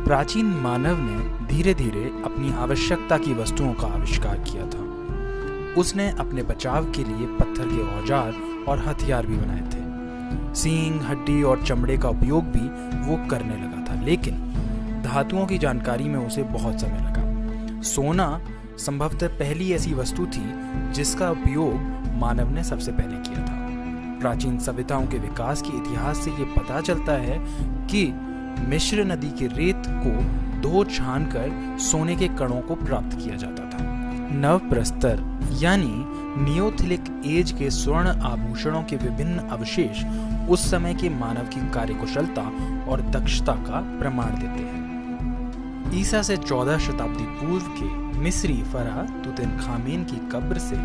प्राचीन मानव ने धीरे धीरे अपनी आवश्यकता की वस्तुओं का आविष्कार किया था। उसने अपने बचाव के लिए पत्थर के औजार और हथियार भी बनाए थे। सींग, हड्डी और चमड़े का उपयोग भी वो करने लगा था, लेकिन धातुओं की जानकारी में उसे बहुत समय लगा। सोना संभवतः पहली ऐसी वस्तु थी जिसका उपयोग मानव ने सबसे पहले किया था। प्राचीन सभ्यताओं के विकास के इतिहास से ये पता चलता है कि मिस्र नदी के रेत को धो छानकर सोने के कणों को प्राप्त किया जाता था। नवप्रस्तर यानी नियोथिलिक एज के स्वर्ण आभूषणों के विभिन्न अवशेष उस समय के मानव की कार्यकुशलता और दक्षता का प्रमाण देते हैं। ईसा से 14 शताब्दी पूर्व के मिस्री फराह तुतनखामेन की कब्र से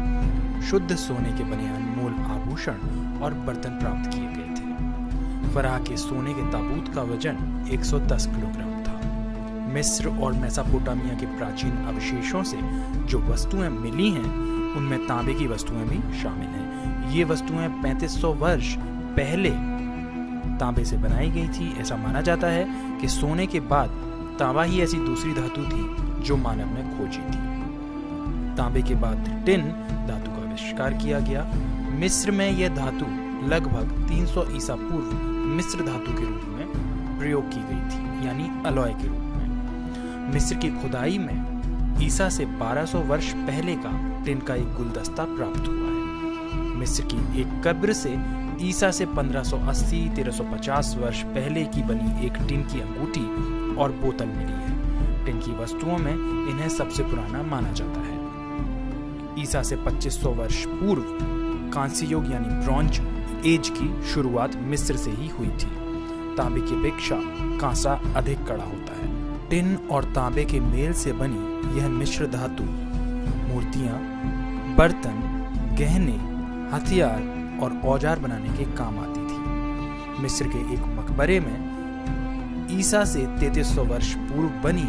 शुद्ध सोने के बने अनमोल आभूषण और बर्तन प्राप्त किए गए थे। फराह के सोने के ताबूत का वजन 110 किलोग्राम था। मिस्र और मेसोपोटामिया के प्राचीन अवशेषों से जो वस्तुएं मिली हैं, उनमें तांबे की वस्तुएं भी शामिल हैं। ये वस्तुएं 3500 वर्ष पहले तांबे से बनाई गई थी। ऐसा माना जाता है कि सोने के बाद तांबा ही ऐसी दूसरी धातु थी जो मानव ने खोजी थी। तांबे के बाद टिन धातु का आविष्कार किया गया। मिस्र में यह धातु लगभग 300 ईसा पूर्व मिस्र धातु के रूप में प्रयोग की गई थी, यानी अलॉय के रूप में। मिस्र की खुदाई में ईसा से 1200 वर्ष पहले का टिन का एक गुलदस्ता प्राप्त हुआ है। मिस्र की एक कब्र से ईसा से 1580-1350 वर्ष पहले की बनी एक टिन की अंगूठी और बोतल मिली है। टिन की वस्तुओं में इन्हें सबसे पुराना माना जाता है। ईसा से 2500 वर्ष पूर्व कांस्य युग यानी ब्रॉन्ज एज की शुरुआत मिस्र से ही हुई थी। तांबे की अपेक्षा कांसा अधिक कड़ा होता है। टिन और तांबे के मेल से बनी यह मिश्र धातु मूर्तियां, बर्तन, गहने, हथियार और औजार बनाने के काम आती थी। मिस्र के एक मकबरे में ईसा से 3300 वर्ष पूर्व बनी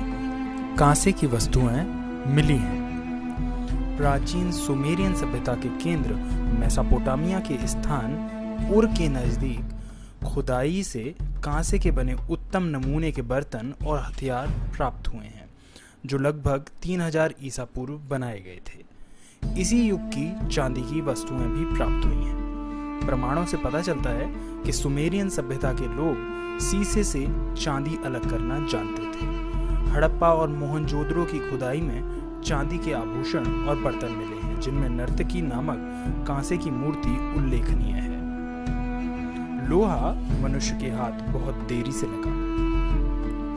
कांसे की वस्तुएं मिली हैं। प्राचीन सुमेरियन सभ्यता के केंद्र मेसोपोटामिया के स्थान उर के नजदीक खुदाई से कांसे के बने उत्तम नमूने के बर्तन और हथियार प्राप्त हुए हैं, जो लगभग 3000 ईसा पूर्व बनाए गए थे। इसी युग की चांदी की वस्तुएं भी प्राप्त हुई हैं। प्रमाणों से पता चलता है कि सुमेरियन सभ्यता के लोग शीशे से चांदी अलग करना जानते थे। हड़प्पा और मोहनजोदड़ो की खुदाई में चांदी के आभूषण और बर्तन मिले हैं, जिनमें नर्तकी नामक कांसे की मूर्ति उल्लेखनीय है। लोहा मनुष्य के हाथ बहुत देरी से लगा।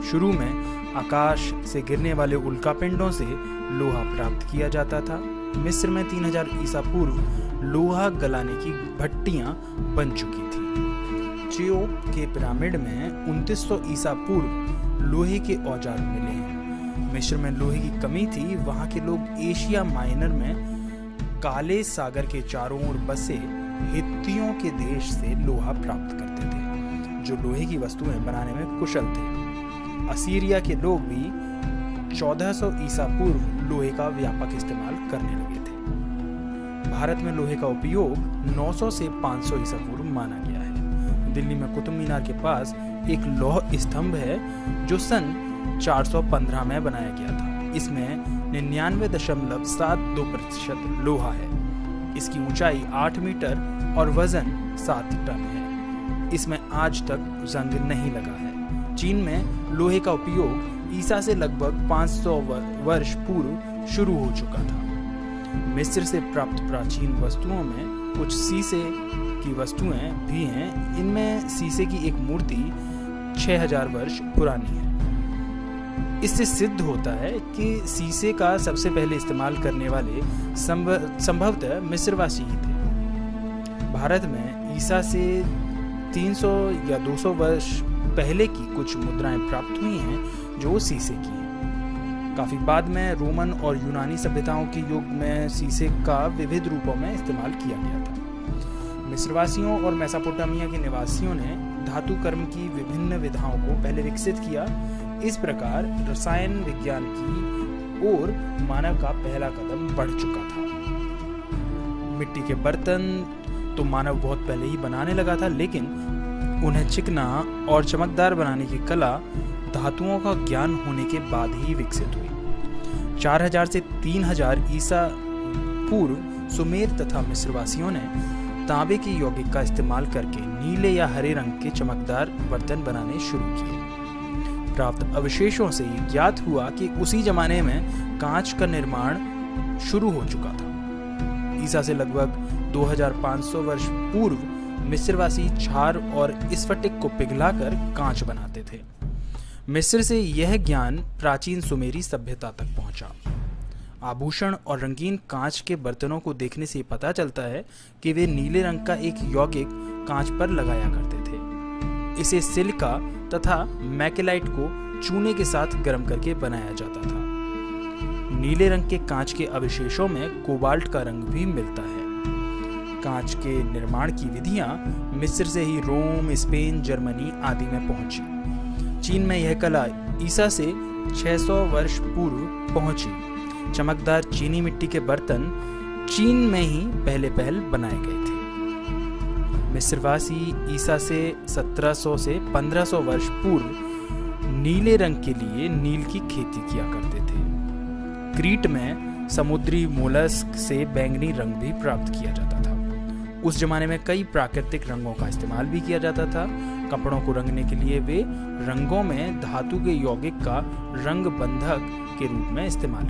शुरू में आकाश से गिरने वाले उल्कापिंडों से लोहा प्राप्त किया जाता था। मिस्र में 3000 ईसा पूर्व लोहा गलाने की भट्टियां बन चुकी थी। चेओप के पिरामिड में 2900 ईसा पूर्व लोहे के औजार मिले हैं। मिस्र में लोहे की कमी थी। वहां के लोग एशिया माइनर में काले सागर के चारों ओर बसे हित्तियों के देश से लोहा प्राप्त करते थे, जो लोहे की वस्तुएं बनाने में कुशल थे। असीरिया के लोग भी 1400 ईसा पूर्व लोहे का व्यापक इस्तेमाल करने लगे थे। भारत में लोहे का उपयोग 900 से 500 ईसा पूर्व माना गया है। दिल्ली में कुतुब मीनार के पास एक लौह स्तंभ है जो सन 415 में बनाया गया था। इसमें 99.72% लोहा है। इसकी ऊंचाई 8 मीटर और वजन 7 टन है। इसमें आज तक जंग नहीं लगा है। चीन में लोहे का उपयोग ईसा से लगभग 500 वर्ष पूर्व शुरू हो चुका था। मिस्र से प्राप्त प्राचीन वस्तुओं में कुछ शीशे की वस्तुएं भी हैं। इनमें शीशे की एक मूर्ति 6000 वर्ष पुरानी है। इससे सिद्ध होता है कि शीशे का सबसे पहले इस्तेमाल करने वाले संभवतः मिस्रवासी ही थे। भारत में ईसा से 300 या 200 वर्ष पहले की कुछ मुद्राएं प्राप्त हुई हैं जो शीशे की हैं। काफी बाद में रोमन और यूनानी सभ्यताओं के युग में शीशे का विविध रूपों में इस्तेमाल किया गया था। मिस्रवासियों और मेसोपोटामिया के निवासियों ने धातु कर्म की विभिन्न विधाओं को पहले विकसित किया। इस प्रकार रसायन विज्ञान की ओर मानव का पहला कदम बढ़ चुका था। मिट्टी के बर्तन तो मानव बहुत पहले ही बनाने लगा था, लेकिन उन्हें चिकना और चमकदार बनाने की कला धातुओं का ज्ञान होने के बाद ही विकसित हुई। 4000 से 3000 ईसा पूर्व सुमेर तथा मिस्रवासियों ने तांबे के यौगिक का इस्तेमाल करके नीले या हरे रंग के चमकदार बर्तन बनाने शुरू किए। प्राप्त अवशेषों से ये ज्ञात हुआ कि उसी जमाने में कांच का निर्माण शुरू हो चुका था। ईसा से लगभग 2500 वर्ष पूर्व मिस्रवासी क्षार और स्फटिक को पिघलाकर कांच बनाते थे। मिस्र से यह ज्ञान प्राचीन सुमेरी सभ्यता तक पहुंचा। आभूषण और रंगीन कांच के बर्तनों को देखने से पता चलता है कि वे नीले रंग का एक यौगिक कांच पर लगाया करते थे। इसे सिलिका तथा मैकेलाइट को चूने के साथ गर्म करके बनाया जाता था। नीले रंग के कांच के अवशेषों में कोबाल्ट का रंग भी मिलता है। कांच के निर्माण की विधियां मिस्र से ही रोम, स्पेन, जर्मनी आदि में पहुंची। चीन में यह कला ईसा से 600 वर्ष पूर्व पहुंची। चमकदार चीनी मिट्टी के बर्तन चीन में ही पहले बनाए गए थे। मिस्रवासी ईसा से 1700 से 1500 वर्ष पूर्व नीले रंग के लिए नील की खेती किया करते थे। क्रीट में समुद्री मोलस्क से बैंगनी रंग भी प्राप्त किया जाता था। उस जमाने में कई प्राकृतिक रंगों का इस्तेमाल भी किया जाता था। कपड़ों को रंगने के लिए वे रंगों में धातु के यौगिक का रंग बंधक के रूप में इस्तेमाल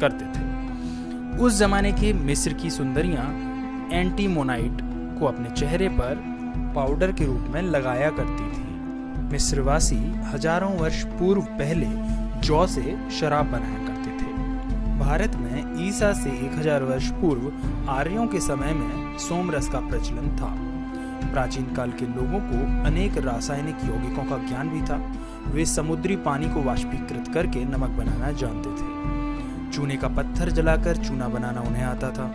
करते थे। उस जमाने के मिस्र की सुंदरियां एंटीमोनाइट को अपने चेहरे पर पाउडर के रूप में लगाया करती थी। मिस्रवासी हजारों वर्ष पूर्व पहले जौ से शराब बनाया करते थे। भारत में ईसा से 1000 वर्ष पूर्व आर्यों के समय में सोमरस का प्रचलन था। प्राचीन काल के लोगों को अनेक रासायनिक यौगिकों का ज्ञान भी था। वे समुद्री पानी को वाष्पीकृत करके नमक बनाना जानते थे। चूने का पत्थर जलाकर चूना बनाना उन्हें आता था।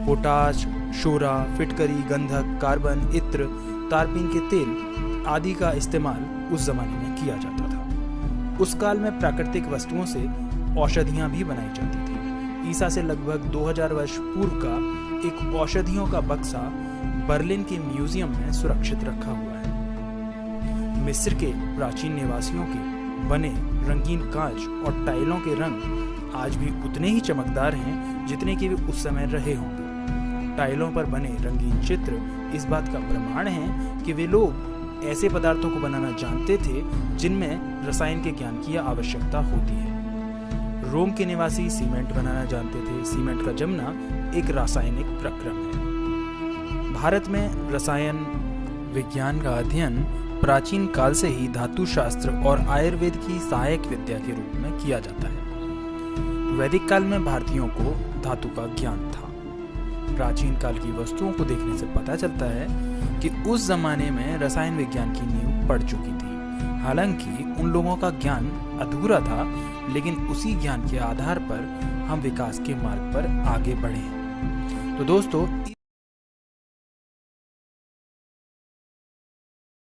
पोटाश, शोरा, फिटकरी, गंधक, कार्बन, इत्र, तारपीन के तेल आदि का इस्तेमाल उस जमाने में किया जाता था। उस काल में प्राकृतिक वस्तुओं से औषधियां भी बनाई जाती थी। ईसा से लगभग 2000 वर्ष पूर्व का एक औषधियों का बक्सा बर्लिन के म्यूजियम में सुरक्षित रखा हुआ है। मिस्र के प्राचीन निवासियों के बने रंगीन कांच और टाइलों के रंग आज भी उतने ही चमकदार हैं जितने कि वे उस समय रहे होंगे। टाइलों पर बने रंगीन चित्र इस बात का प्रमाण है कि वे लोग ऐसे पदार्थों को बनाना जानते थे जिनमें रसायन के ज्ञान की आवश्यकता होती है। रोम के निवासी सीमेंट बनाना जानते थे। सीमेंट का जमना एक रासायनिक प्रक्रम है। भारत में रसायन विज्ञान का अध्ययन प्राचीन काल से ही धातु शास्त्र और आयुर्वेद की सहायक विद्या के रूप में किया जाता है। वैदिक काल में भारतीयों को धातु का ज्ञान था। प्राचीन काल की वस्तुओं को देखने से पता चलता है कि उस जमाने में रसायन विज्ञान की नींव पड़ चुकी थी। हालांकि उन लोगों का ज्ञान अधूरा था, लेकिन उसी ज्ञान के आधार पर हम विकास के मार्ग पर आगे बढ़े हैं। तो दोस्तों,